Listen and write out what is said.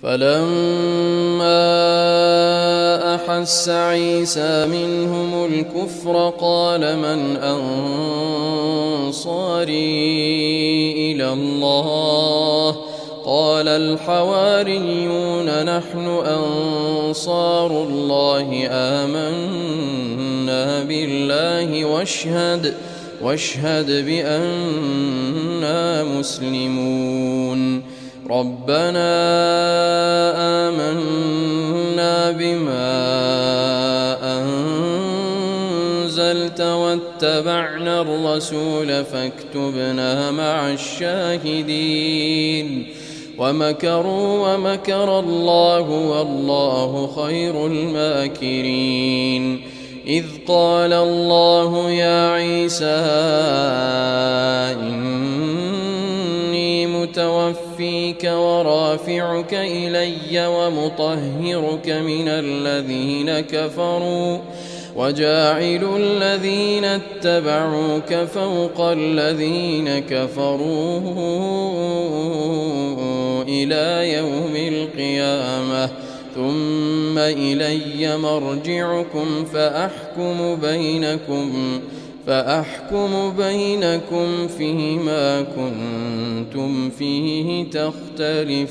فلما أحس عيسى منهم الكفر قال من أنصاري إلى الله قال الحواريون نحن أنصار الله آمنا بالله واشهد بأننا مسلمون ربنا آمنا بما أنزلت واتبعنا الرسول فاكتبنا مع الشاهدين ومكروا ومكر الله والله خير الماكرين إذ قال الله يا عيسى إني متوفيك ورافعك إلي ومطهرك من الذين كفروا وجاعل الذين اتبعوك فوق الذين كفروا إلى يوم القيامة ثم إلي مرجعكم فأحكم بينكم فيما كنتم فيه تختلفون.